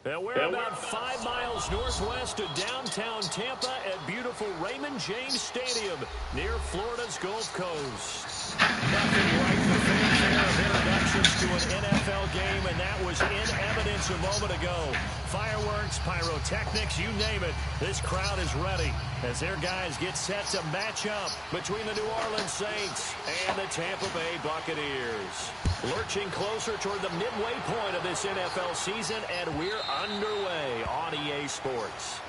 And we're about 5 miles northwest of downtown Tampa at beautiful Raymond James Stadium near Florida's Gulf Coast. Nothing like the fanfare of introductions to an NFL game, and that was in evidence a moment ago. Fireworks, pyrotechnics, you name it. This crowd is ready as their guys get set to match up between the New Orleans Saints and the Tampa Bay Buccaneers. Lurching closer toward the midway point of this NFL season, and we're underway on EA Sports.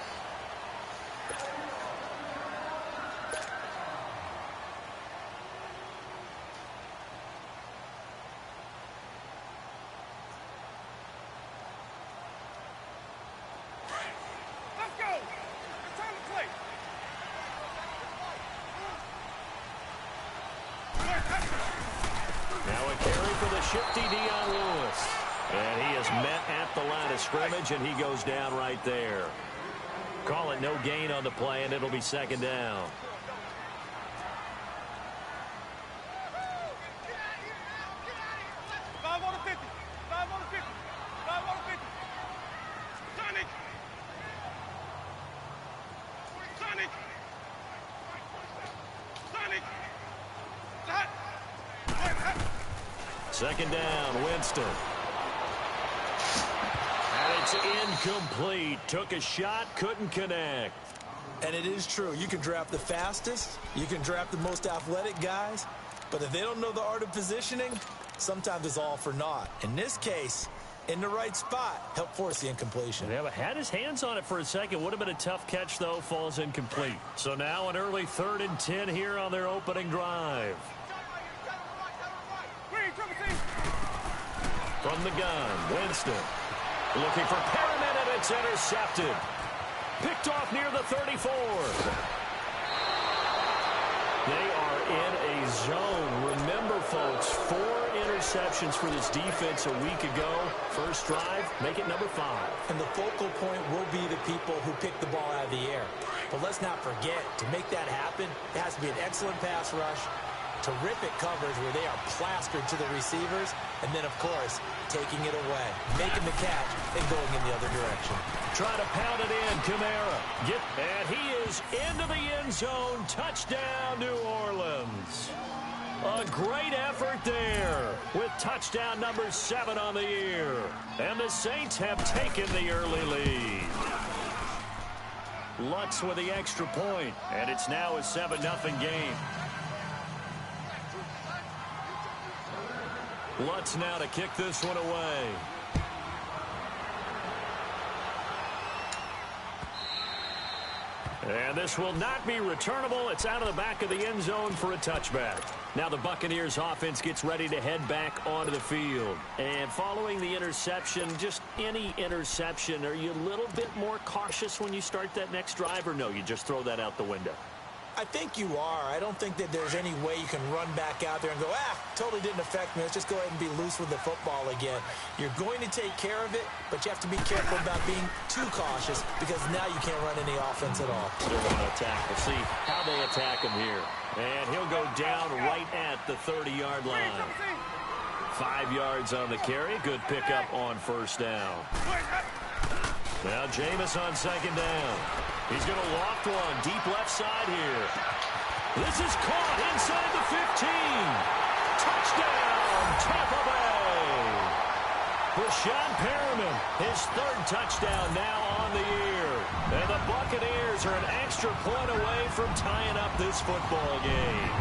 Shifty Dion Lewis. And he is met at the line of scrimmage, and he goes down right there. Call it no gain on the play, and it'll be second down. Second down, Winston. And it's incomplete. Took a shot, couldn't connect. And it is true. You can draft the fastest. You can draft the most athletic guys. But if they don't know the art of positioning, sometimes it's all for naught. In this case, in the right spot, help force the incompletion. Yeah, but had his hands on it for a second. Would have been a tough catch, though. Falls incomplete. So now an early 3rd and 10 here on their opening drive. From the gun, Winston. Looking for Perriman, and it's intercepted. Picked off near the 34. They are in a zone. Remember, folks, 4 interceptions for this defense a week ago. First drive, make it number 5. And the focal point will be the people who pick the ball out of the air. But let's not forget, to make that happen, it has to be an excellent pass rush, terrific coverage where they are plastered to the receivers, and then, of course, taking it away, making the catch, and going in the other direction. Try to pound it in, Kamara. And he is into the end zone. Touchdown, New Orleans. A great effort there with touchdown number 7 on the year. And the Saints have taken the early lead. Lutz with the extra point, and it's now a 7-0 game. Lutz now to kick this one away. And this will not be returnable. It's out of the back of the end zone for a touchback. Now the Buccaneers offense gets ready to head back onto the field. And following the interception, just any interception, are you a little bit more cautious when you start that next drive, or no, you just throw that out the window? I think you are. I don't think that there's any way you can run back out there and go, totally didn't affect me. Let's just go ahead and be loose with the football again. You're going to take care of it, but you have to be careful about being too cautious because now you can't run any offense at all. Still want to attack. We'll see how they attack him here. And he'll go down right at the 30-yard line. 5 yards on the carry. Good pickup on first down. Now Jameis on second down. He's going to loft one deep left side here. This is caught inside the 15. Touchdown, Tampa Bay. Rashawn Perriman, his 3rd touchdown now on the year. And the Buccaneers are an extra point away from tying up this football game.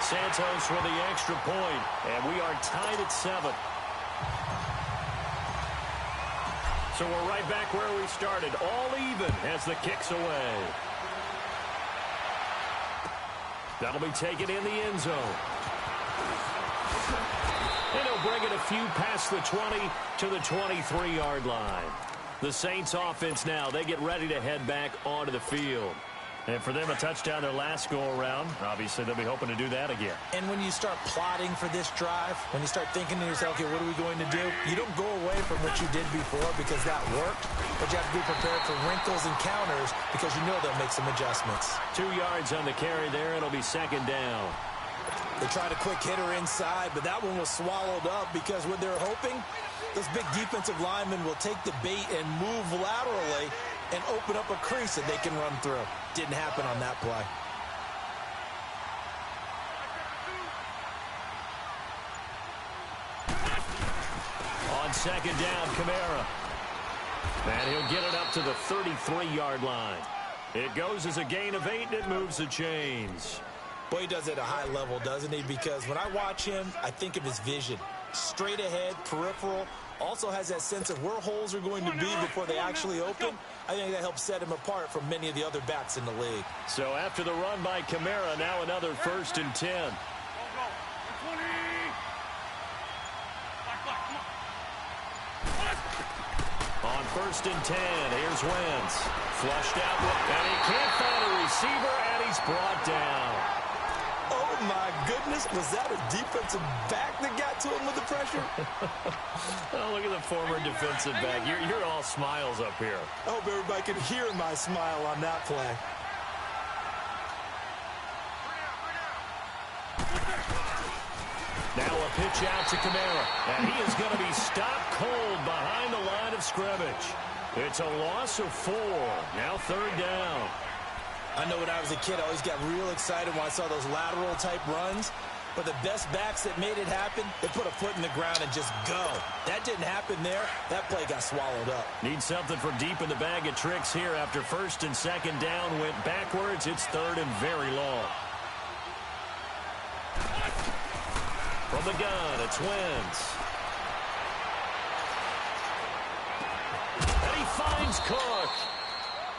Santos with the extra point, and we are tied at 7. So we're right back where we started, all even as the kick's away. That'll be taken in the end zone. And he'll bring it a few past the 20 to the 23-yard line. The Saints offense now, they get ready to head back onto the field. And for them, a touchdown their last go-around. Obviously, they'll be hoping to do that again. And when you start plotting for this drive, when you start thinking to yourself, okay, what are we going to do? You don't go away from what you did before because that worked, but you have to be prepared for wrinkles and counters because you know they'll make some adjustments. 2 yards on the carry there. It'll be second down. They tried a quick hitter inside, but that one was swallowed up because when they're hoping, those big defensive linemen will take the bait and move laterally and open up a crease that they can run through. Didn't happen on that play. On second down, Kamara. And he'll get it up to the 33-yard line. It goes as a gain of 8, and it moves the chains. Boy, he does it at a high level, doesn't he? Because when I watch him, I think of his vision. Straight ahead, peripheral. Also has that sense of where holes are going to be before they actually open. I think that helps set him apart from many of the other backs in the league. So after the run by Kamara, now another 1st and 10. On 1st and 10, here's Wentz. Flushed out, and he can't find a receiver, and he's brought down. Oh, my goodness. Was that a defensive back that got to him with the pressure? Oh, look at the former defensive back. You're all smiles up here. I hope everybody can hear my smile on that play. Now a pitch out to Kamara, and he is going to be stopped cold behind the line of scrimmage. It's a loss of 4. Now 3rd down. I know when I was a kid, I always got real excited when I saw those lateral-type runs. But the best backs that made it happen, they put a foot in the ground and just go. That didn't happen there. That play got swallowed up. Need something from deep in the bag of tricks here after 1st and 2nd down. Went backwards. It's 3rd and very long. From the gun, it's Wentz. And he finds Cook.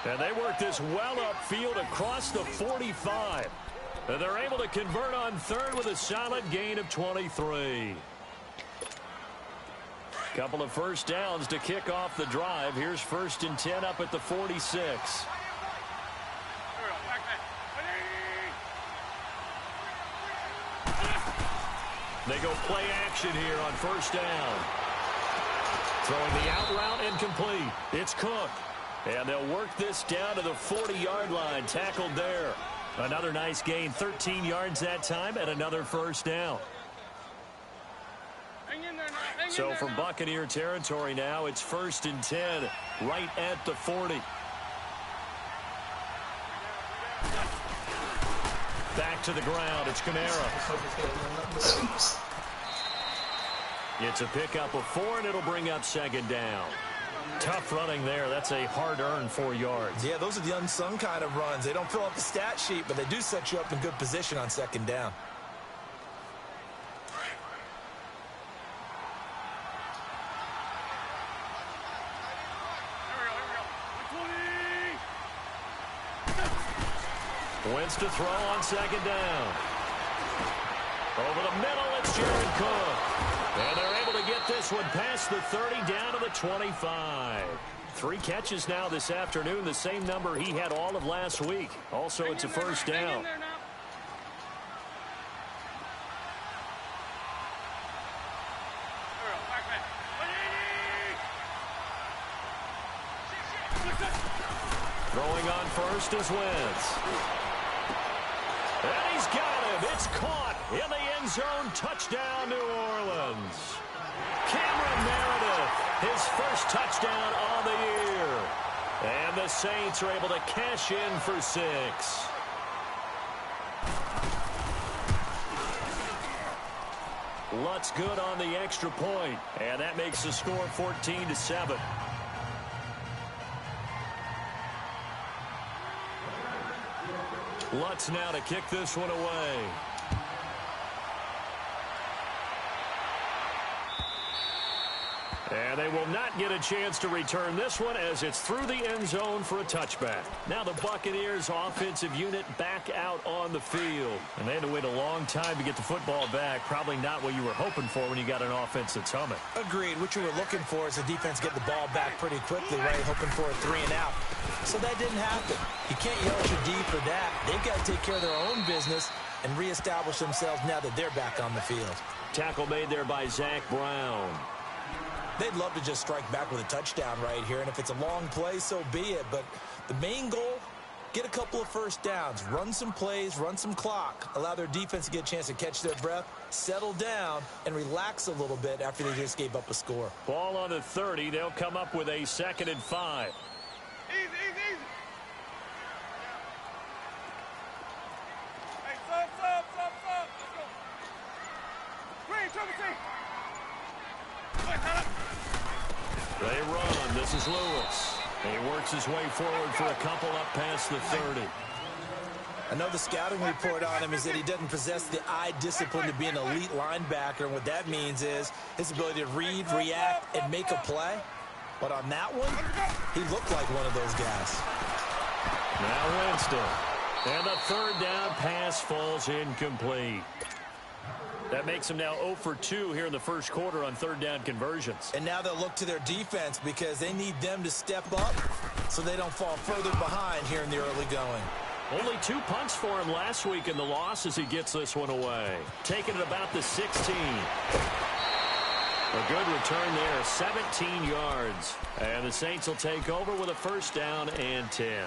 And they work this well upfield across the 45. And they're able to convert on 3rd with a solid gain of 23. Couple of 1st downs to kick off the drive. Here's 1st and 10 up at the 46. They go play action here on 1st down. Throwing the out route incomplete. It's Cook. And they'll work this down to the 40-yard line. Tackled there. Another nice gain. 13 yards that time and another 1st down. So from Buccaneer territory now, it's 1st and 10 right at the 40. Back to the ground. It's Kamara. It's a pickup of 4, and it'll bring up 2nd down. Tough running there. That's a hard-earned 4 yards. Yeah, those are the unsung kind of runs. They don't fill up the stat sheet, but they do set you up in good position on 2nd down. Wentz to throw on 2nd down. Over the middle, it's Jared Cook. And they're able to get this one past the 30 down to the 25. 3 catches now this afternoon, the same number he had all of last week. Also, it's a 1st down. Throwing on 1st is Wentz. And he's got him. It's caught in the end zone. Touchdown, New Orleans. Cameron Meredith, his 1st touchdown on the year. And the Saints are able to cash in for 6. Lutz good on the extra point, and that makes the score 14-7. Lutz now to kick this one away. And they will not get a chance to return this one as it's through the end zone for a touchback. Now the Buccaneers offensive unit back out on the field. And they had to wait a long time to get the football back. Probably not what you were hoping for when you got an offense that's humming. Agreed. What you were looking for is the defense get the ball back pretty quickly, right? Hoping for a 3 and out. So that didn't happen. You can't yell at your D for that. They've got to take care of their own business and reestablish themselves now that they're back on the field. Tackle made there by Zach Brown. They'd love to just strike back with a touchdown right here, and if it's a long play, so be it. But the main goal, Get a couple of first downs, run some plays, run some clock, allow their defense to get a chance to catch their breath, settle down, and relax a little bit after they just gave up a score. Ball on the 30. They'll come up with a 2nd and 5. Easy. Hey, sub. Let's go. Green, trouble team. They run. This is Lewis. He works his way forward for a couple up past the 30. I know the scouting report on him is that he doesn't possess the eye discipline to be an elite linebacker, and what that means is his ability to read, react, and make a play. But on that one, he looked like one of those guys. Now Winston. And the 3rd down pass falls incomplete. That makes them now 0 for 2 here in the first quarter on 3rd down conversions. And now they'll look to their defense because they need them to step up so they don't fall further behind here in the early going. Only 2 punts for him last week in the loss as he gets this one away. Taking it about the 16. A good return there, 17 yards. And the Saints will take over with a 1st down and 10.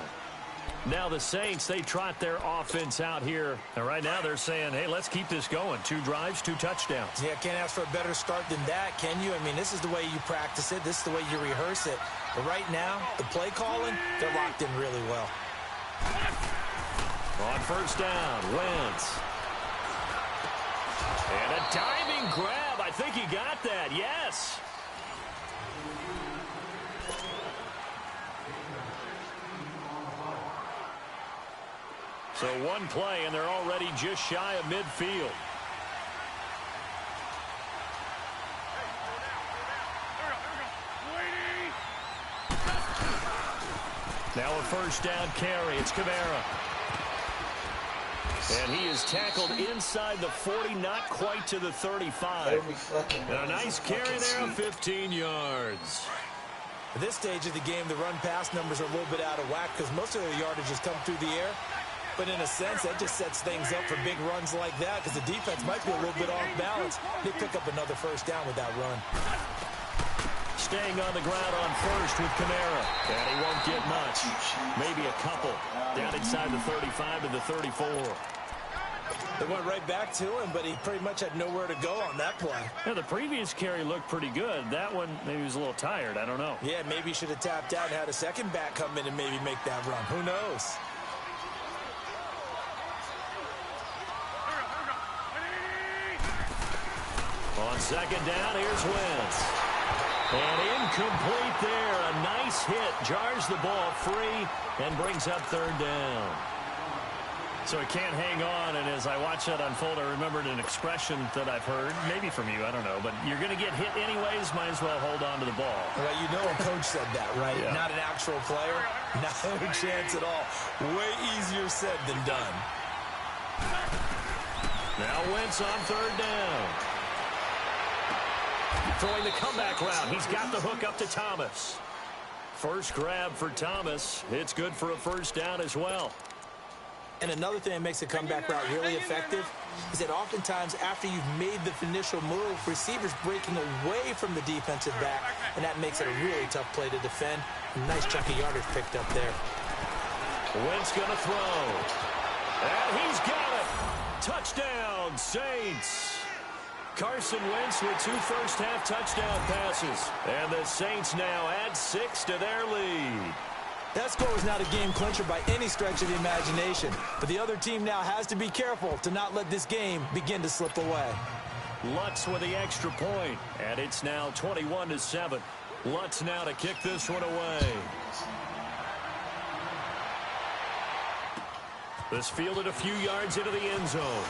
Now the Saints, they trot their offense out here. And right now they're saying, hey, let's keep this going. 2 drives, 2 touchdowns. Yeah, can't ask for a better start than that, can you? I mean, this is the way you practice it. This is the way you rehearse it. But right now, the play calling, they're locked in really well. On 1st down, Wentz. And a diving grab. I think he got that, yes. So 1 play, and they're already just shy of midfield. Now a 1st down carry. It's Kamara. And he is tackled inside the 40, not quite to the 35. And a nice carry there of 15 yards. At this stage of the game, the run-pass numbers are a little bit out of whack because most of their yardage has come through the air. But in a sense, that just sets things up for big runs like that because the defense might be a little bit off balance. They pick up another 1st down with that run. Staying on the ground on 1st with Kamara. And he won't get much. Maybe a couple. Down inside the 35 to the 34. They went right back to him, but he pretty much had nowhere to go on that play. Yeah, the previous carry looked pretty good. That one, maybe he was a little tired. I don't know. Yeah, maybe he should have tapped out and had a second back come in and maybe make that run. Who knows? On 2nd down, here's Wentz. And incomplete there. A nice hit. Jars the ball free and brings up 3rd down. So he can't hang on, and as I watch that unfold, I remembered an expression that I've heard, maybe from you, I don't know, but you're going to get hit anyways, might as well hold on to the ball. Well, you know a coach said that, right? Yeah. Not an actual player. No chance at all. Way easier said than done. Now Wentz on 3rd down. Throwing the comeback route. He's got the hook up to Thomas. First grab for Thomas. It's good for a 1st down as well. And another thing that makes a comeback route really effective is that oftentimes after you've made the initial move, receivers breaking away from the defensive back, and that makes it a really tough play to defend. A nice chunk of yardage picked up there. Wentz going to throw. And he's got it. Touchdown, Saints. Carson Wentz with 2 first-half touchdown passes. And the Saints now add 6 to their lead. That score was not a game clincher by any stretch of the imagination, but the other team now has to be careful to not let this game begin to slip away. Lutz with the extra point, and it's now 21-7. Lutz now to kick this one away. This fielded a few yards into the end zone.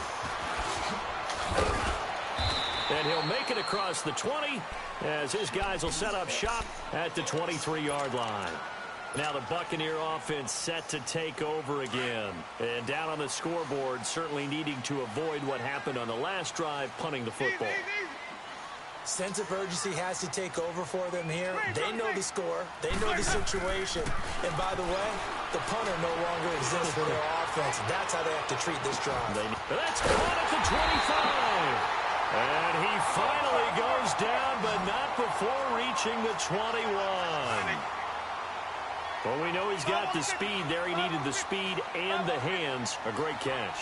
And he'll make it across the 20 as his guys will set up shop at the 23-yard line. Now the Buccaneer offense set to take over again. And down on the scoreboard, certainly needing to avoid what happened on the last drive, punting the football. Sense of urgency has to take over for them here. They know the score. They know the situation. And by the way, the punter no longer exists for their offense. That's how they have to treat this drive. That's caught at the 25. And he finally goes down, but not before reaching the 21. Well, we know he's got the speed there. He needed the speed and the hands. A great catch.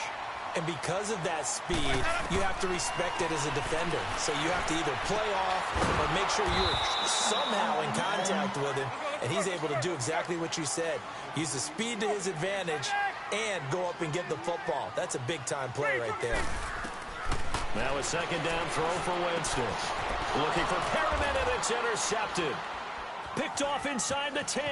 And because of that speed, you have to respect it as a defender. So you have to either play off or make sure you're somehow in contact with him. And he's able to do exactly what you said. Use the speed to his advantage and go up and get the football. That's a big-time play right there. Now a second down throw for Winston. Looking for Perriman, and it's intercepted. Picked off inside the 10.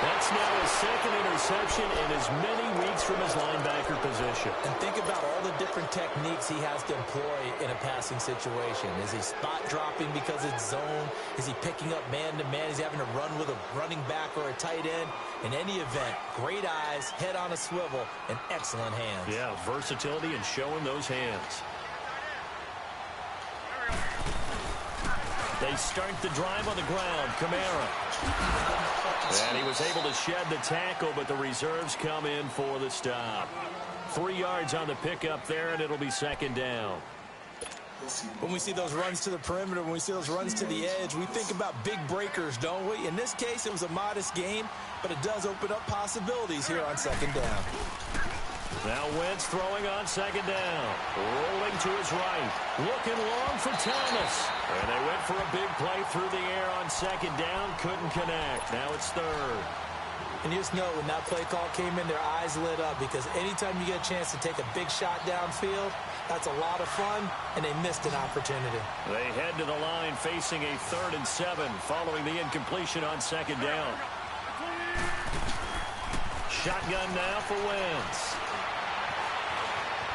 That's now his second interception in as many weeks from his linebacker position. And think about all the different techniques he has to employ in a passing situation. Is he spot dropping because it's zone? Is he picking up man-to-man? Is he having to run with a running back or a tight end? In any event, great eyes, head on a swivel, and excellent hands. Yeah, versatility and showing those hands. They start the drive on the ground. Kamara. And he was able to shed the tackle, but the reserves come in for the stop. 3 yards on the pickup there, and it'll be second down. When we see those runs to the perimeter, when we see those runs to the edge, we think about big breakers, don't we? In this case, it was a modest gain, but it does open up possibilities here on second down. Now Wentz throwing on second down. Rolling to his right. Looking long for Thomas. And they went for a big play through the air on second down. Couldn't connect. Now it's third. And you just know when that play call came in, their eyes lit up, because anytime you get a chance to take a big shot downfield, that's a lot of fun, and they missed an opportunity. They head to the line facing a 3rd and 7 following the incompletion on second down. Shotgun now for Wentz.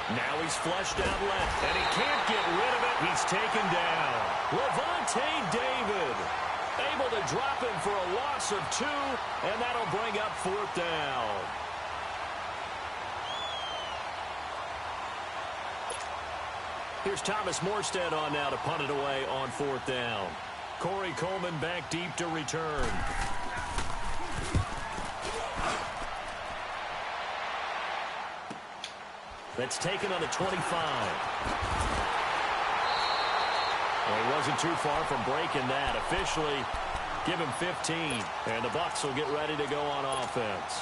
Now he's flushed out left, and he can't get rid of it. He's taken down. Levante David able to drop him for a loss of 2, and that'll bring up 4th down. Here's Thomas Morstead on now to punt it away on 4th down. Corey Coleman back deep to return. That's taken on the 25. Well, he wasn't too far from breaking that. Officially, give him 15. And the Bucs will get ready to go on offense.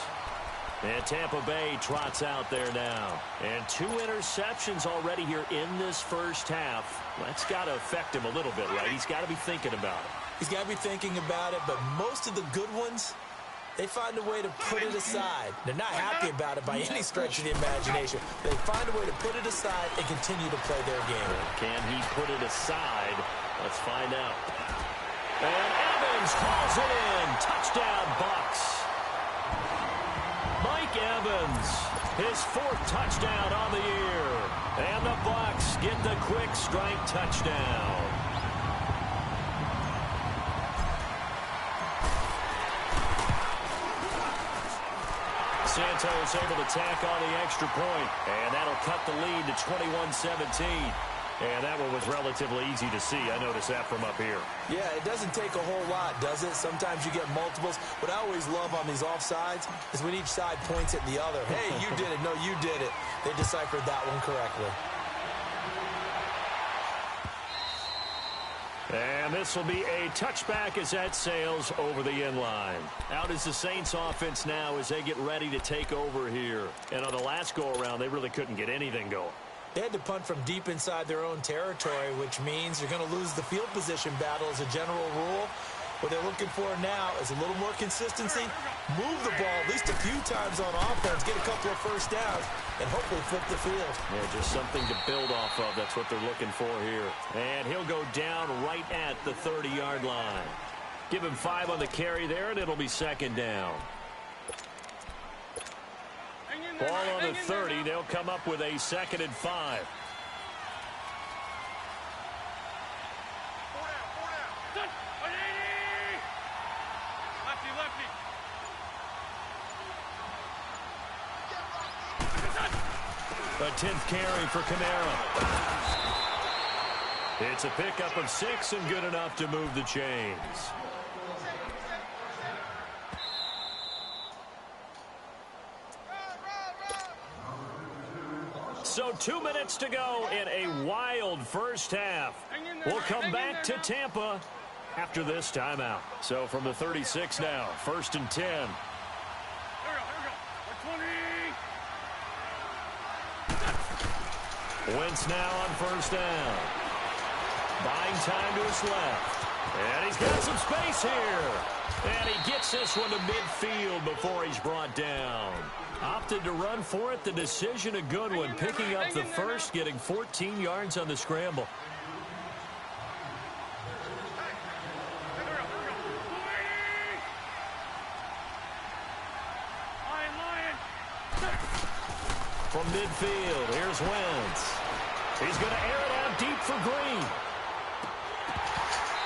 And Tampa Bay trots out there now. And 2 interceptions already here in this first half. That's got to affect him a little bit, right? He's got to be thinking about it. He's got to be thinking about it, but most of the good ones, they find a way to put it aside. They're not happy about it by any stretch of the imagination. They find a way to put it aside and continue to play their game. Can he put it aside? Let's find out. And Evans hauls it in. Touchdown, Bucs. Mike Evans, his 4th touchdown on the year. And the Bucs get the quick strike touchdown. Santos able to tack on the extra point, and that'll cut the lead to 21-17. And that one was relatively easy to see. I noticed that from up here. Yeah, it doesn't take a whole lot, does it? Sometimes you get multiples. What I always love on these offsides is when each side points at the other. Hey, you did it. No, you did it. They deciphered that one correctly. And this will be a touchback as that sails over the end line. Out is the Saints offense now as they get ready to take over here. And on the last go-around, they really couldn't get anything going. They had to punt from deep inside their own territory, which means you're going to lose the field position battle as a general rule. What they're looking for now is a little more consistency, move the ball at least a few times on offense, get a couple of first downs, and hopefully flip the field. Yeah, just something to build off of. That's what they're looking for here. And he'll go down right at the 30-yard line. Give him 5 on the carry there, and it'll be second down. Ball on the 30. They'll come up with a 2nd and 5. A 10th carry for Kamara. It's a pickup of 6 and good enough to move the chains. So 2 minutes to go in a wild first half. We'll come back to Tampa after this timeout. So from the 36 now, 1st and 10. Here we go. Wentz now on 1st down. Buying time to his left. And he's got some space here. And he gets this one to midfield before he's brought down. Opted to run for it. The decision a good one. Picking up the first, getting 14 yards on the scramble. From midfield, here's Wentz. He's going to air it out deep for Green.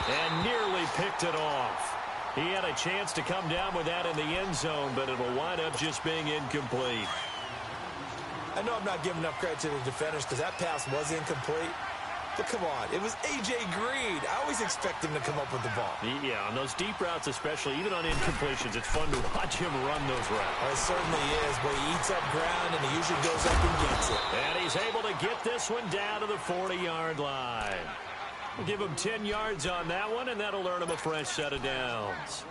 And nearly picked it off. He had a chance to come down with that in the end zone, but it'll wind up just being incomplete. I know I'm not giving enough credit to the defenders because that pass was incomplete. But come on, it was A.J. Green. I always expect him to come up with the ball. Yeah, on those deep routes especially, even on incompletions, it's fun to watch him run those routes. It certainly is, but he eats up ground and he usually goes up and gets it. And he's able to get this one down to the 40-yard line. We'll give him 10 yards on that one, and that'll earn him a fresh set of downs.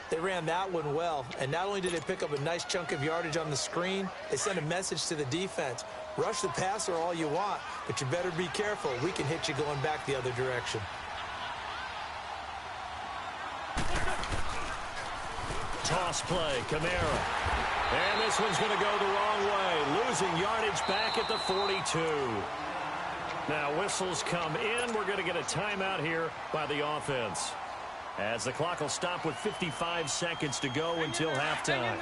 They ran that one well, and not only did they pick up a nice chunk of yardage on the screen, they sent a message to the defense. Rush the passer all you want, but you better be careful. We can hit you going back the other direction. Toss play, Kamara. And this one's going to go the wrong way, losing yardage back at the 42. Now whistles come in. We're going to get a timeout here by the offense, as the clock will stop with 55 seconds to go until halftime.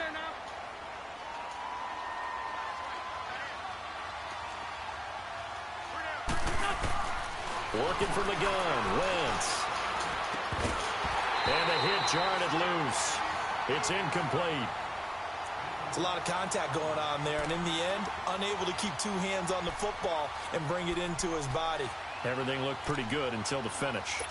Working from the gun, Wentz. And the hit jarred it loose. It's incomplete. It's a lot of contact going on there, and in the end, unable to keep two hands on the football and bring it into his body. Everything looked pretty good until the finish.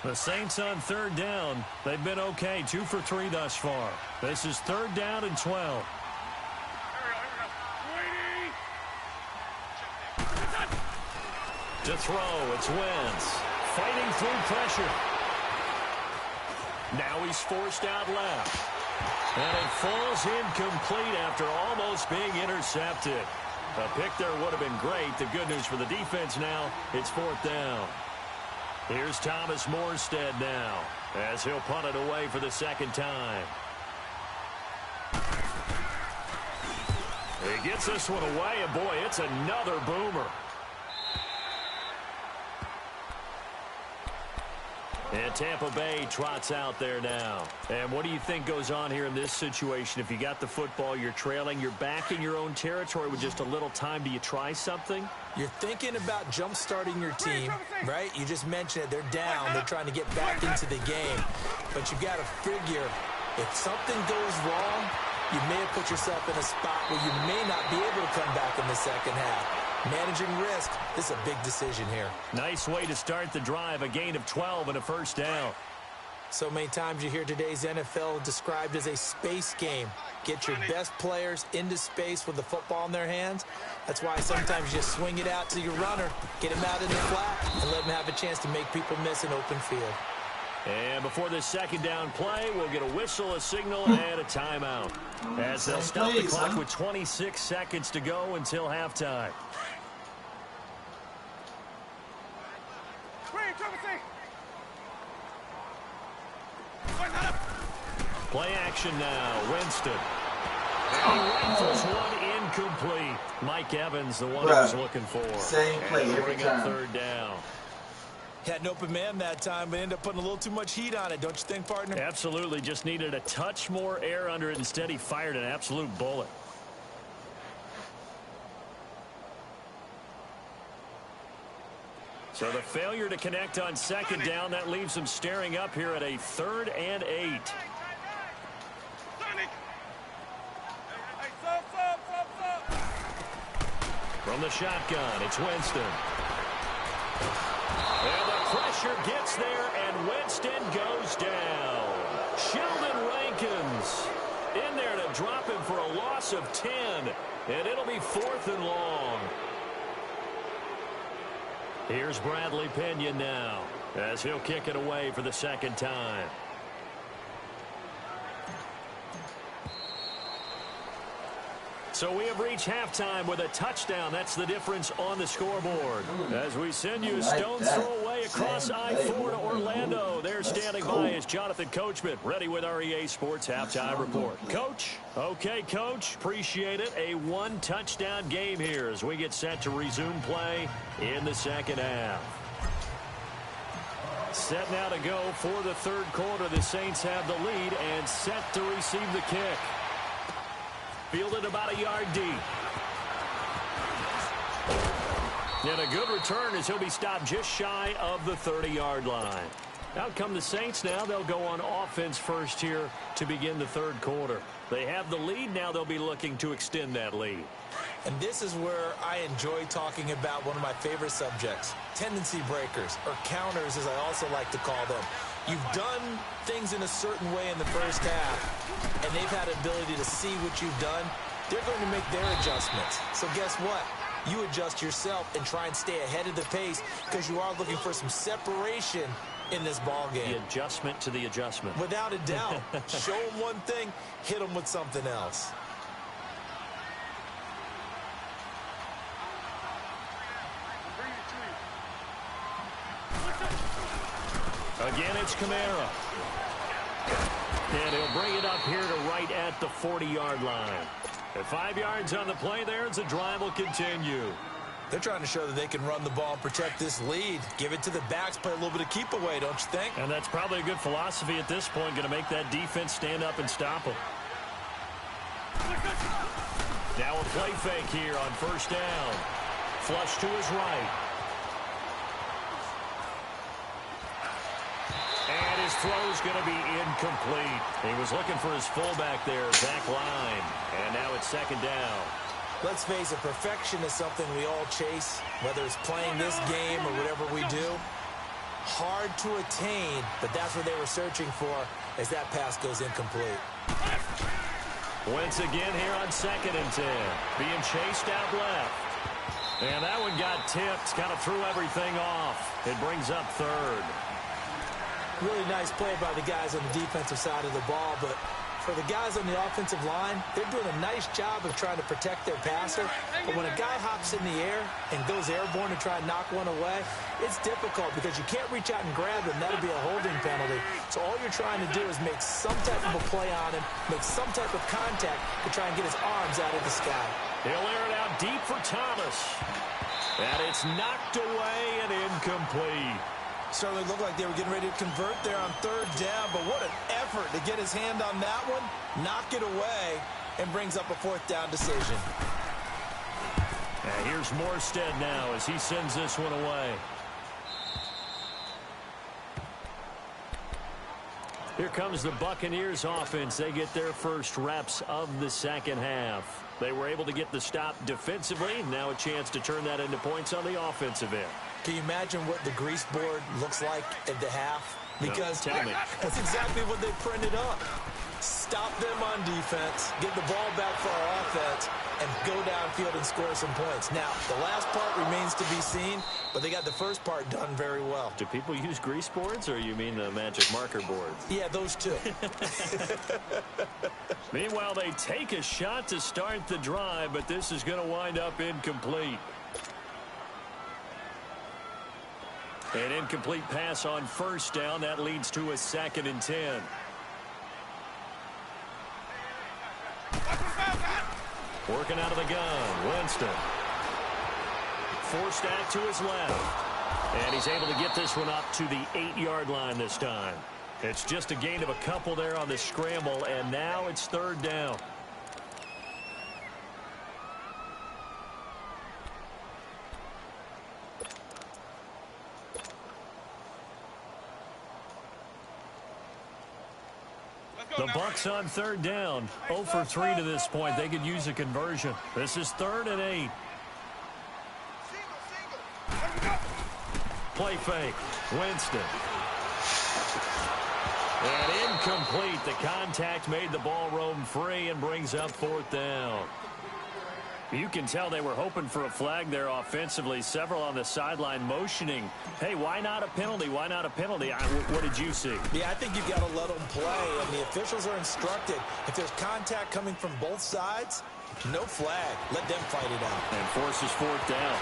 The Saints on 3rd down. They've been okay, 2 for 3 thus far. This is 3rd down and 12. To throw, it's Wentz. Fighting through pressure. Now he's forced out left. And it falls incomplete after almost being intercepted. A pick there would have been great. The good news for the defense now, it's 4th down. Here's Thomas Morstead now, as he'll punt it away for the 2nd time. He gets this one away, and boy, it's another boomer. And Tampa Bay trots out there now. And what do you think goes on here in this situation? If you got the football, you're trailing, you're back in your own territory with just a little time. Do you try something? You're thinking about jump-starting your team, right? You just mentioned it. They're down. They're trying to get back into the game. But you've got to figure, if something goes wrong, you may have put yourself in a spot where you may not be able to come back in the second half. Managing risk, this is a big decision here. Nice way to start the drive, a gain of 12 and a 1st down. So many times you hear today's NFL described as a space game. Get your best players into space with the football in their hands. That's why sometimes you just swing it out to your runner, get him out in the flat, and let him have a chance to make people miss an open field. And before this 2nd down play, we'll get a whistle, a signal, and a timeout, as they'll stop the clock with 26 seconds to go until halftime. Play action now, Winston. And he rifles one incomplete. Mike Evans, the one he was looking for. Same play every time. 3rd down. Had an open man that time, but ended up putting a little too much heat on it, don't you think, partner? Absolutely. Just needed a touch more air under it. Instead, he fired an absolute bullet. So the failure to connect on 2nd down, that leaves him staring up here at a 3rd and 8. From the shotgun, it's Winston. And the pressure gets there, and Winston goes down. Sheldon Rankins in there to drop him for a loss of 10, and it'll be 4th and long. Here's Bradley Pinion now as he'll kick it away for the second time. So we have reached halftime with a touchdown. That's the difference on the scoreboard. As we send you a stone's throw away across I-4 to Orlando. There standing by is Jonathan Coachman, ready with our EA Sports Halftime Report. Coach? Okay, Coach. Appreciate it. A one-touchdown game here as we get set to resume play in the second half. Set now to go for the third quarter. The Saints have the lead and set to receive the kick. Fielded about a yard deep. And a good return as he'll be stopped just shy of the 30-yard line. Out come the Saints now. They'll go on offense first here to begin the third quarter. They have the lead. Now they'll be looking to extend that lead. And this is where I enjoy talking about one of my favorite subjects, tendency breakers, or counters as I also like to call them. You've done things in a certain way in the first half, and they've had the ability to see what you've done. They're going to make their adjustments. So guess what? You adjust yourself and try and stay ahead of the pace because you are looking for some separation in this ball game. The adjustment to the adjustment. Without a doubt. Show them one thing, hit them with something else. Again, it's Kamara. And he'll bring it up here to right at the 40-yard line. At 5 yards on the play there as the drive will continue. They're trying to show that they can run the ball and protect this lead. Give it to the backs, play a little bit of keep away, don't you think? And that's probably a good philosophy at this point, going to make that defense stand up and stop them. Now a play fake here on first down. Flush to his right. And his throw's going to be incomplete. He was looking for his fullback there, Zach Line. And now it's second down. Let's face it, perfection is something we all chase, whether it's playing this game or whatever we do. Hard to attain, but that's what they were searching for as that pass goes incomplete. Once again here on 2nd and 10. Being chased out left. And that one got tipped, kind of threw everything off. It brings up third. Really nice play by the guys on the defensive side of the ball, but for the guys on the offensive line, they're doing a nice job of trying to protect their passer. But when a guy hops in the air and goes airborne to try and knock one away, it's difficult because you can't reach out and grab him. That'll be a holding penalty. So all you're trying to do is make some type of a play on him, make some type of contact to try and get his arms out of the sky. He'll air it out deep for Thomas. And it's knocked away and incomplete. Certainly looked like they were getting ready to convert there on third down, but what an effort to get his hand on that one, knock it away, and brings up a fourth down decision. And here's Morstead now as he sends this one away. Here comes the Buccaneers offense. They get their first reps of the second half. They were able to get the stop defensively. Now a chance to turn that into points on the offensive end. Can you imagine what the grease board looks like at the half? Because no, tell me. That's exactly what they printed up. Stop them on defense, get the ball back for our offense, and go downfield and score some points. Now, the last part remains to be seen, but they got the first part done very well. Do people use grease boards, or you mean the magic marker boards? Yeah, those two. Meanwhile, they take a shot to start the drive, but this is going to wind up incomplete. An incomplete pass on first down. That leads to a 2nd and 10. Working out of the gun, Winston. Forced out to his left. And he's able to get this one up to the 8-yard line this time. It's just a gain of a couple there on the scramble, and now it's third down. The Bucs on third down. 0 for 3 to this point. They could use a conversion. This is 3rd and 8. Play fake. Winston. And incomplete. The contact made the ball roam free and brings up 4th down. You can tell they were hoping for a flag there offensively. Several on the sideline motioning, hey, why not a penalty? Why not a penalty? What did you see? Yeah, I think you've got to let them play, and the officials are instructed. If there's contact coming from both sides, no flag. Let them fight it out. And forces fourth down.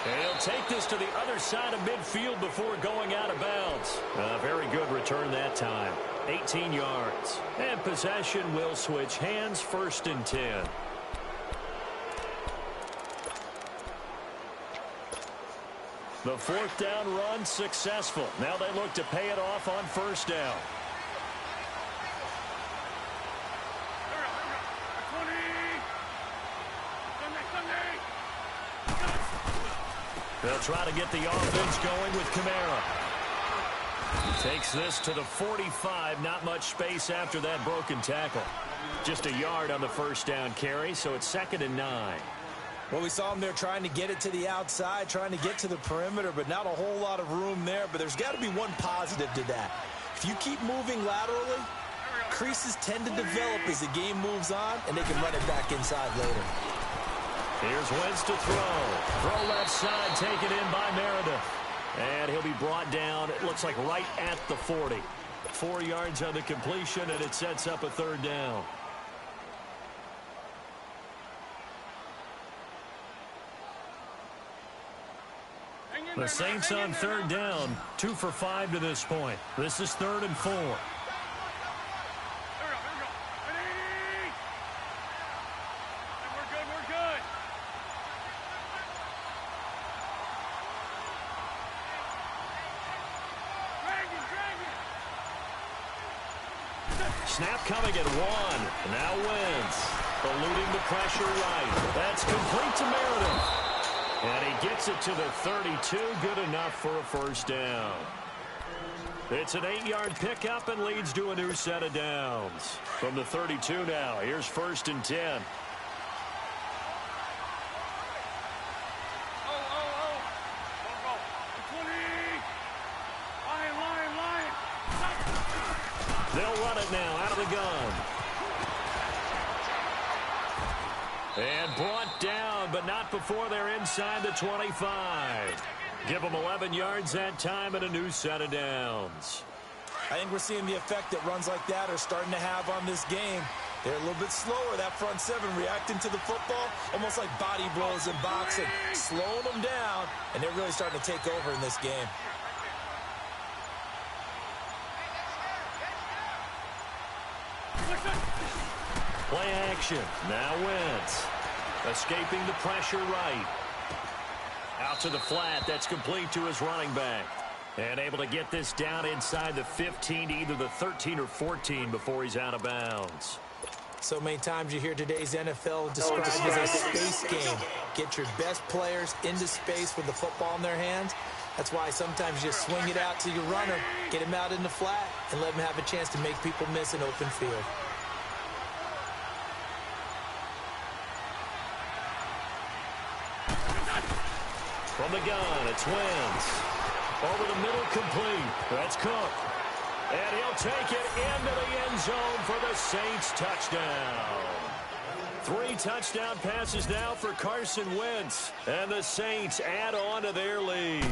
And he'll take this to the other side of midfield before going out of bounds. A very good return that time. 18 yards. And possession will switch hands, 1st and 10. The 4th down run successful. Now they look to pay it off on 1st down. They'll try to get the offense going with Kamara. Takes this to the 45. Not much space after that broken tackle. Just a yard on the 1st down carry, so it's 2nd and 9. Well, we saw him there trying to get it to the outside, trying to get to the perimeter, but not a whole lot of room there. But there's got to be one positive to that. If you keep moving laterally, creases tend to develop as the game moves on, and they can run it back inside later. Here's Wentz to throw. Throw left side, taken in by Meredith. And he'll be brought down, it looks like right at the 40. 4 yards on the completion, and it sets up a 3rd down. The Saints on 3rd down, 2 for 5 to this point. This is 3rd and 4. Snap coming at 1. Now Wentz. Eluding the pressure right. That's complete to Meredith. And he gets it to the 32. Good enough for a 1st down. It's an 8-yard pickup and leads to a new set of downs. From the 32 now, here's 1st and 10. They'll run it now out of the gun. And brought down, but not before they're inside the 25. Give them 11 yards that time and a new set of downs. I think we're seeing the effect that runs like that are starting to have on this game. They're a little bit slower, that front 7, reacting to the football, almost like body blows in boxing, slowing them down, and they're really starting to take over in this game. Play action. Now Wentz. Escaping the pressure right. Out to the flat. That's complete to his running back. And able to get this down inside the 15, either the 13 or 14 before he's out of bounds. So many times you hear today's NFL described as a space game. Get your best players into space with the football in their hands. That's why sometimes you just swing it out to your runner, get him out in the flat, and let him have a chance to make people miss an open field. From the gun, it's Wentz. Over the middle, complete. That's Cook. And he'll take it into the end zone for the Saints touchdown. 3 touchdown passes now for Carson Wentz. And the Saints add on to their lead.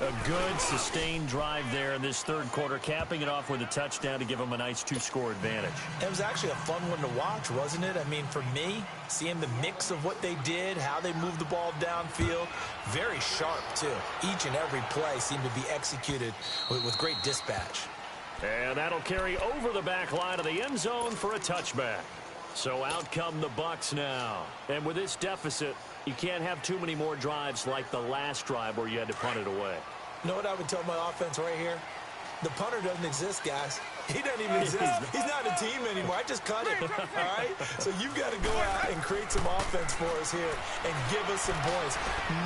A good, sustained drive there in this 3rd quarter, capping it off with a touchdown to give them a nice 2-score advantage. It was actually a fun one to watch, wasn't it? I mean, for me, seeing the mix of what they did, how they moved the ball downfield, very sharp, too. Each and every play seemed to be executed with great dispatch. And that'll carry over the back line of the end zone for a touchback. So out come the Bucs now. And with this deficit, you can't have too many more drives like the last drive where you had to punt it away. You know what I would tell my offense right here? The punter doesn't exist, guys. He doesn't even exist. He's not a team anymore. I just cut him, all right? So you've got to go out and create some offense for us here and give us some points.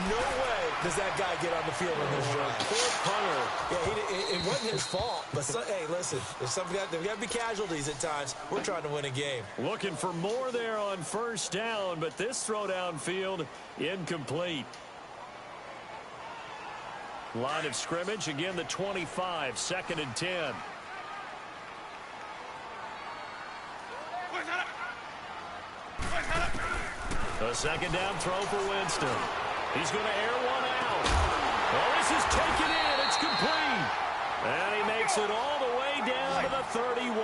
No way does that guy get on the field on this drive. Poor punter. Yeah, it wasn't his fault. But, hey, listen, there's got to be casualties at times. We're trying to win a game. Looking for more there on 1st down, but this throw downfield incomplete. Line of scrimmage, again the 25, 2nd and 10. A second down throw for Winston. He's going to air one out. Oh, this is taken in. It's complete. And he makes it all the way down to the 31.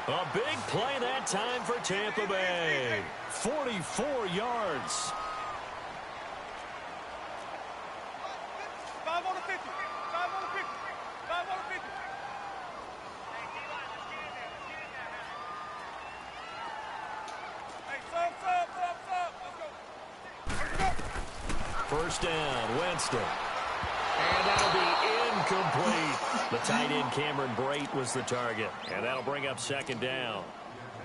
A big play that time for Tampa Bay. 44 yards. 5 on the 50. 5 on the 50. 5 on the 50. Hey, sub. Let's go. First down, Winston. And that'll be incomplete. The tight end, Cameron Brate, was the target. And that'll bring up second down.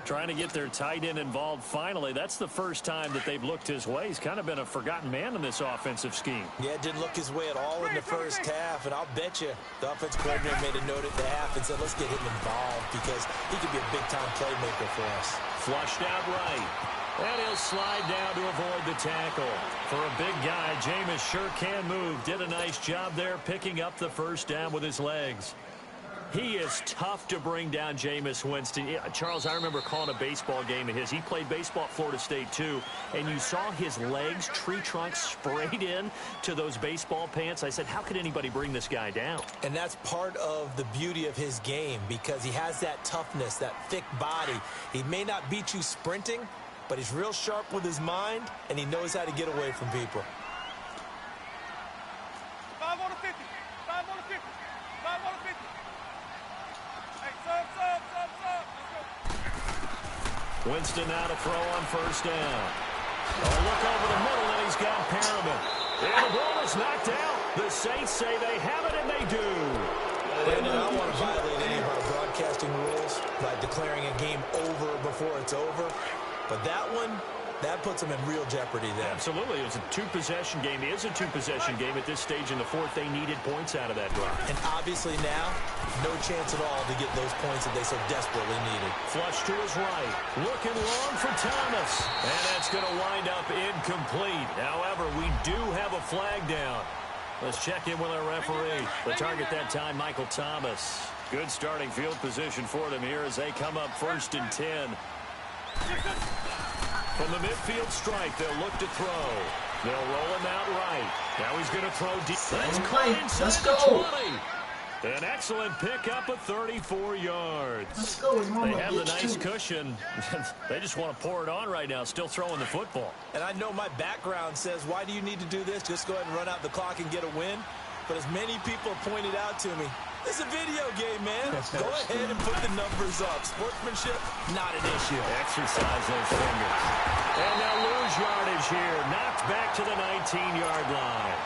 Trying to get their tight end involved finally. That's the first time that they've looked his way. He's kind of been a forgotten man in this offensive scheme. Yeah, didn't look his way at all in the first half. And I'll bet you the offense coordinator made a note at the half and said, let's get him involved because he could be a big-time playmaker for us. Flushed out right. And he'll slide down to avoid the tackle. For a big guy, Jameis sure can move. Did a nice job there picking up the first down with his legs. He is tough to bring down, Jameis Winston. Yeah, Charles, I remember calling a baseball game of his. He played baseball at Florida State, too. And you saw his legs, tree trunks sprayed in to those baseball pants. I said, how could anybody bring this guy down? And that's part of the beauty of his game because he has that toughness, that thick body. He may not beat you sprinting, but he's real sharp with his mind, and he knows how to get away from people. 5 on the 50. 5 on the 50. 5 on the 50. Hey, sub. Let's go. Winston now to throw on first down. Oh, look over the middle, and he's got Perriman. And the ball is knocked out. The Saints say they have it, and they do. Brandon, I don't want to violate any of our broadcasting rules by declaring a game over before it's over. But that one, that puts them in real jeopardy there. Absolutely. It was a two-possession game. It is a two-possession game at this stage in the fourth. They needed points out of that drive. And obviously now, no chance at all to get those points that they so desperately needed. Flush to his right. Looking long for Thomas. And that's going to wind up incomplete. However, we do have a flag down. Let's check in with our referee. The target that time, Michael Thomas. Good starting field position for them here as they come up 1st and 10. From the midfield stripe, they'll look to throw. They'll roll him out right. Now he's going to throw deep. Let's go. An excellent pickup of 34 yards. Let's go. They have the nice cushion. They just want to pour it on right now, still throwing the football. And I know my background says, why do you need to do this? Just go ahead and run out the clock and get a win. But as many people have pointed out to me, it's a video game, man. Go ahead and put the numbers up. Sportsmanship, not an issue. Exercise those fingers. And they'll lose yardage here. Knocked back to the 19-yard line.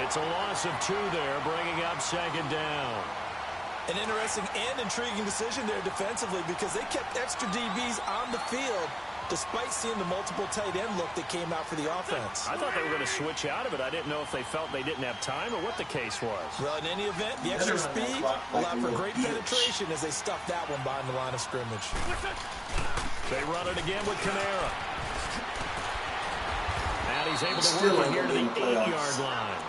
It's a loss of 2 there, bringing up second down. An interesting and intriguing decision there defensively because they kept extra DBs on the field despite seeing the multiple tight end look that came out for the offense. I thought they were going to switch out of it. I didn't know if they felt they didn't have time or what the case was. Well, in any event, the extra speed allowed for great penetration as they stuffed that one behind the line of scrimmage. They run it again with Kamara. And he's able to work it here to the 8-yard line.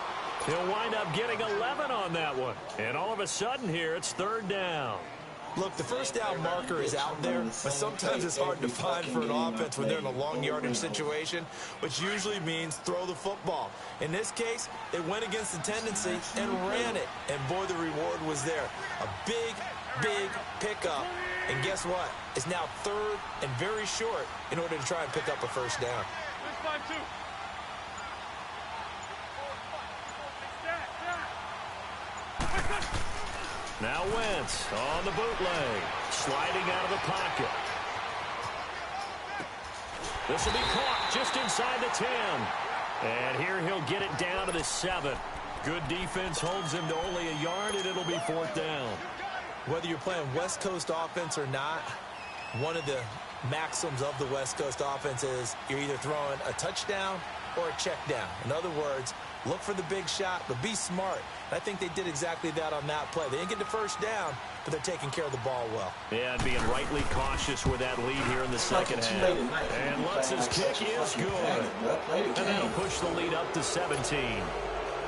He'll wind up getting 11 on that one. And all of a sudden here, it's 3rd down. Look, the first down marker is out there, but sometimes it's hard to find for an offense when they're in a long yardage situation, which usually means throw the football. In this case, they went against the tendency and ran it, and boy, the reward was there. A big, big pickup, and guess what? It's now 3rd and very short in order to try and pick up a first down. Now Wentz on the bootleg, sliding out of the pocket. This will be caught just inside the 10. And here he'll get it down to the 7. Good defense holds him to only a yard, and it'll be 4th down. Whether you're playing West Coast offense or not, one of the maxims of the West Coast offense is you're either throwing a touchdown or a check down. In other words, look for the big shot, but be smart. I think they did exactly that on that play. They didn't get the first down, but they're taking care of the ball well. Yeah, and being rightly cautious with that lead here in the second half. And Lutz's kick is good. And that'll push the lead up to 17.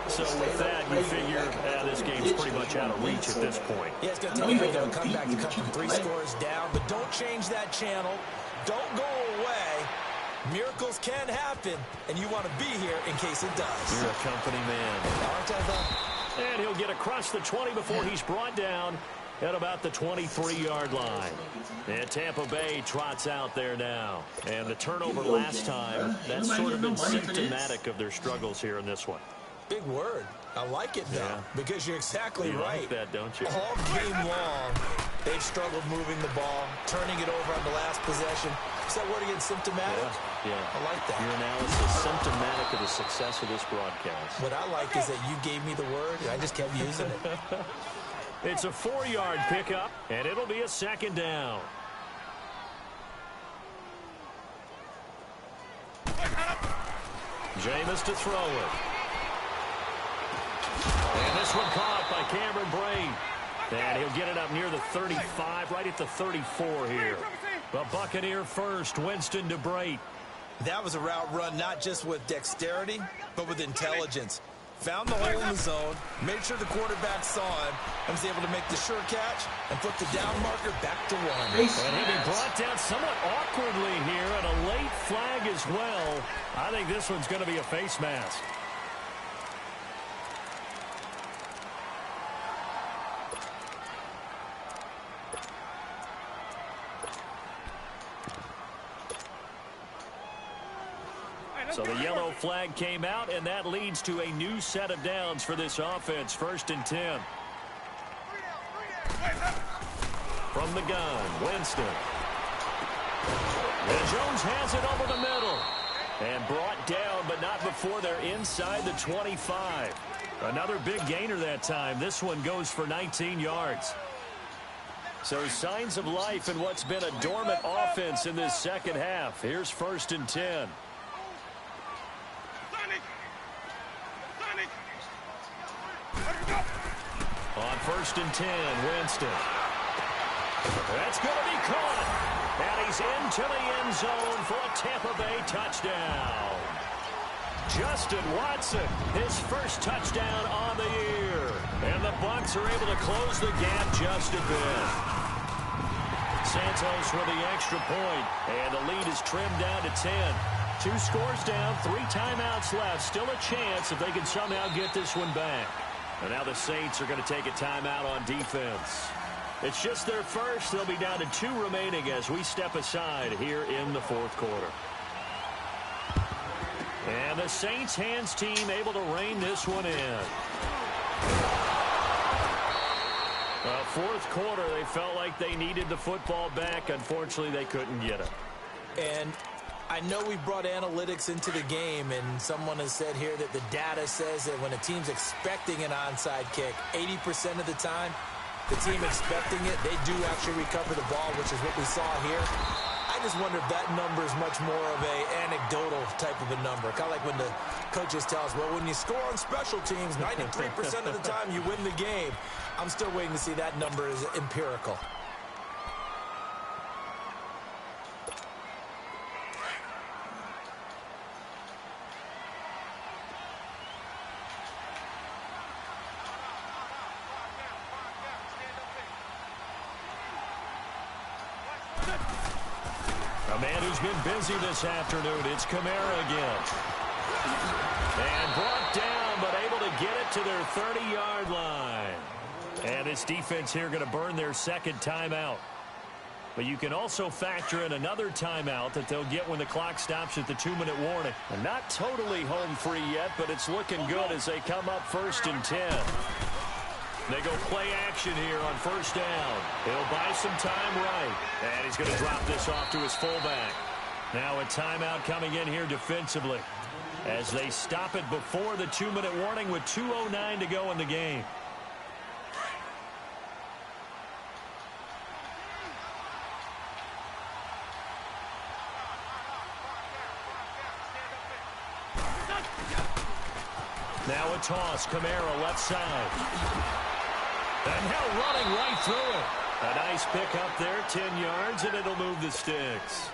So with that, you figure this game's pretty much out of reach at this point. Yeah, it's going to take a comeback to cut from 3 scores down, but don't change that channel. Don't go away. Miracles can happen, and you want to be here in case it does. You're a company man. Aren't I, though? And he'll get across the 20 before he's brought down at about the 23-yard line. And Tampa Bay trots out there now. And the turnover last time, that's sort of been symptomatic of their struggles here in this one. Big word. I like it, though, because you're exactly right. You like that, don't you? All game long, they've struggled moving the ball, turning it over on the last possession. Is that word again, symptomatic? Yeah. I like that. Your analysis symptomatic of the success of this broadcast. What I like is that you gave me the word, and I just kept using it. It's a 4-yard pickup, and it'll be a second down. Jameis to throw it. And this one caught by Cameron Brate. And he'll get it up near the 35, right at the 34 here. But Buccaneer first, Winston to Brate. That was a route run not just with dexterity, but with intelligence. Found the hole in the zone, made sure the quarterback saw him, and was able to make the sure catch and flip the down marker back to 1. And he'll be brought down somewhat awkwardly here, and a late flag as well. I think this one's going to be a face mask. So the yellow flag came out, and that leads to a new set of downs for this offense. 1st and 10. From the gun, Winston. And Jones has it over the middle. And brought down, but not before they're inside the 25. Another big gainer that time. This one goes for 19 yards. So signs of life in what's been a dormant offense in this second half. Here's 1st and 10. On 1st and 10, Winston. That's going to be caught. And he's into the end zone for a Tampa Bay touchdown. Justin Watson, his first touchdown on the year. And the Bucs are able to close the gap just a bit. Santos with the extra point, and the lead is trimmed down to 10. 2 scores down, 3 timeouts left. Still a chance if they can somehow get this one back. And now the Saints are going to take a timeout on defense. It's just their first. They'll be down to 2 remaining as we step aside here in the 4th quarter. And the Saints hands team able to rein this one in. 4th quarter, they felt like they needed the football back. Unfortunately, they couldn't get it. And I know we brought analytics into the game, and someone has said here that the data says that when a team's expecting an onside kick, 80% of the time, the team expecting it, they do actually recover the ball, which is what we saw here. I just wonder if that number is much more of a anecdotal type of a number. Kind of like when the coaches tell us, well, when you score on special teams, 93% of the time you win the game. I'm still waiting to see that number is empirical. A man who's been busy this afternoon, it's Kamara again. And brought down, but able to get it to their 30-yard line. And this defense here going to burn their second timeout. But you can also factor in another timeout that they'll get when the clock stops at the 2-minute warning. And not totally home free yet, but it's looking good as they come up 1st and 10. They go play action here on 1st down. He'll buy some time right. And he's going to drop this off to his fullback. Now a timeout coming in here defensively as they stop it before the 2-minute warning with 2:09 to go in the game. Now a toss, Kamara left side. And now running right through it. A nice pick up there, 10 yards, and it'll move the sticks.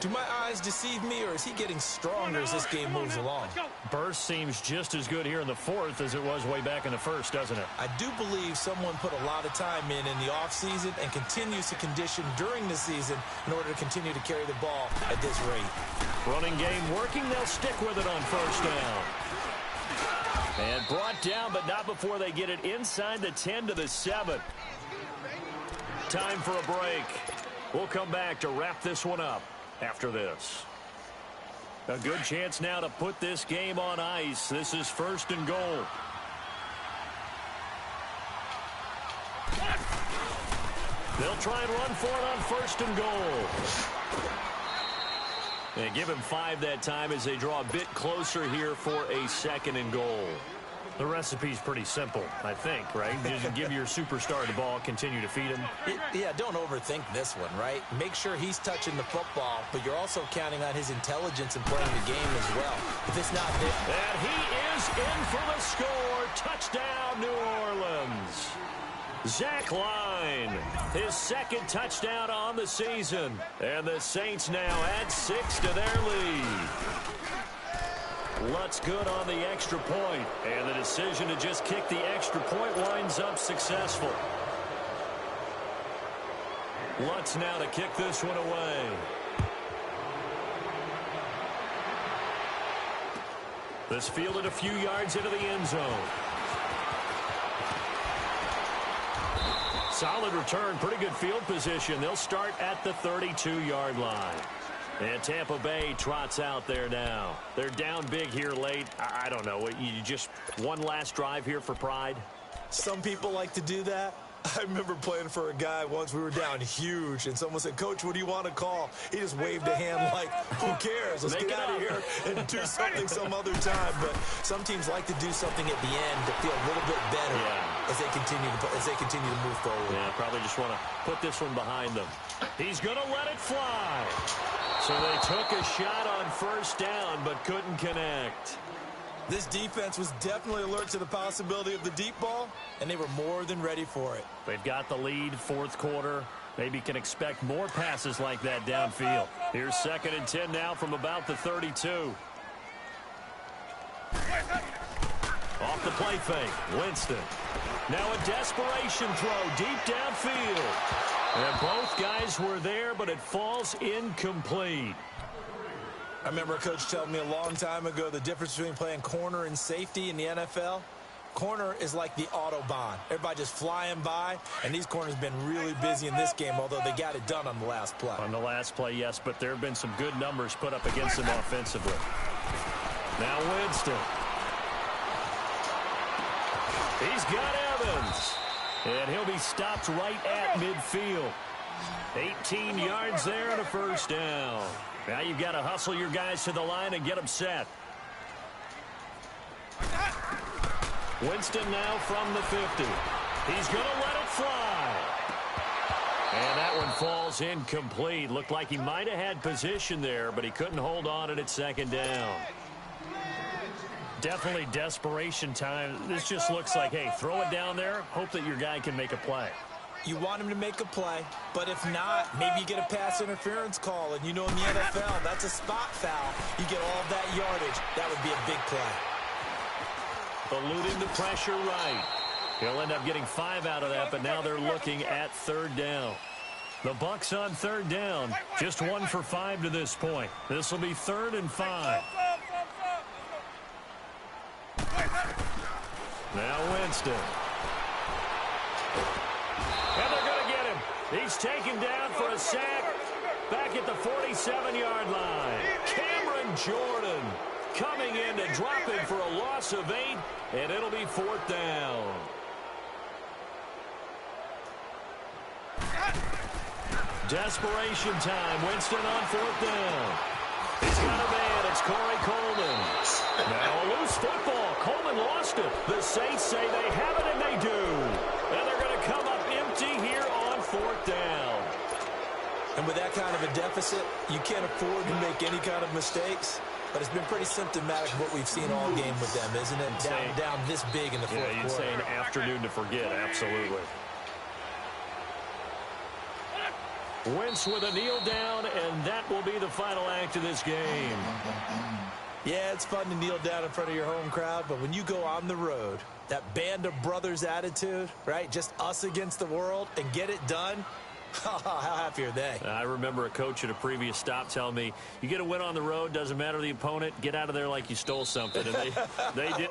Do my eyes deceive me, or is he getting stronger as this game moves along? Burst seems just as good here in the 4th as it was way back in the 1st, doesn't it? I do believe someone put a lot of time in the offseason and continues to condition during the season in order to continue to carry the ball at this rate. Running game working. They'll stick with it on first down. And brought down, but not before they get it inside the 10 to the 7. Time for a break. We'll come back to wrap this one up after this. A good chance now to put this game on ice. This is 1st and goal. They'll try and run for it on 1st and goal. And give him 5 that time as they draw a bit closer here for a 2nd and goal. The recipe's pretty simple, I think, right? Just give your superstar the ball, continue to feed him. Yeah, don't overthink this one, right? Make sure he's touching the football, but you're also counting on his intelligence in playing the game as well. If it's not there... And he is in for the score. Touchdown, New Orleans. Zach Line, his 2nd touchdown on the season. And the Saints now add 6 to their lead. Lutz good on the extra point, and the decision to just kick the extra point winds up successful. Lutz now to kick this one away. This fielded a few yards into the end zone. Solid return, pretty good field position. They'll start at the 32-yard line. And Tampa Bay trots out there now. They're down big here late. I don't know. You just one last drive here for pride? Some people like to do that. I remember playing for a guy once. We were down huge, and someone said, "Coach, what do you want to call?" He just waved a hand like, "Who cares? Let's get out of here and do something some other time." But some teams like to do something at the end to feel a little bit better as they continue to move forward. Yeah, probably just want to put this one behind them. He's going to let it fly. So they took a shot on first down, but couldn't connect. This defense was definitely alert to the possibility of the deep ball, and they were more than ready for it. They've got the lead, 4th quarter. Maybe can expect more passes like that downfield. Here's 2nd and 10 now from about the 32. Off the play fake, Winston. Now a desperation throw deep downfield. And both guys were there, but it falls incomplete. I remember a coach telling me a long time ago the difference between playing corner and safety in the NFL. Corner is like the Autobahn. Everybody just flying by, and these corners have been really busy in this game, although they got it done on the last play. On the last play, yes, but there have been some good numbers put up against them offensively. Now Winston. He's got Evans. And he'll be stopped right at midfield. 18 yards there and a first down. Now you've got to hustle your guys to the line and get them set. Winston now from the 50. He's going to let it fly. And that one falls incomplete. Looked like he might have had position there, but he couldn't hold on at 2nd down. Definitely desperation time. This just looks like, hey, throw it down there, hope that your guy can make a play. You want him to make a play, but if not, maybe you get a pass interference call, and you know in the NFL, that's a spot foul. You get all of that yardage. That would be a big play. Eluding the pressure right. He'll end up getting 5 out of that, but now they're looking at 3rd down. The Bucs on 3rd down, just 1 for 5 to this point. This will be 3rd and 5. Now Winston. And they're going to get him. He's taken down for a sack back at the 47-yard line. Cameron Jordan coming in to drop him for a loss of 8, and it'll be 4th down. Desperation time. Winston on 4th down. He's got a man. It's Corey Coleman. Now a loose football. Coleman lost it. The Saints say they have it, and they do. And they're going to come up empty here on 4th down. And with that kind of a deficit, you can't afford to make any kind of mistakes. But it's been pretty symptomatic of what we've seen all game with them, isn't it? Down this big in the 4th quarter. Yeah, you'd say an afternoon to forget. Absolutely. Wentz with a kneel down, and that will be the final act of this game. Yeah, it's fun to kneel down in front of your home crowd, but when you go on the road, that band of brothers attitude, right, just us against the world, and get it done, How happy are they? I remember a coach at a previous stop telling me, you get a win on the road, doesn't matter the opponent, get out of there like you stole something. And they did.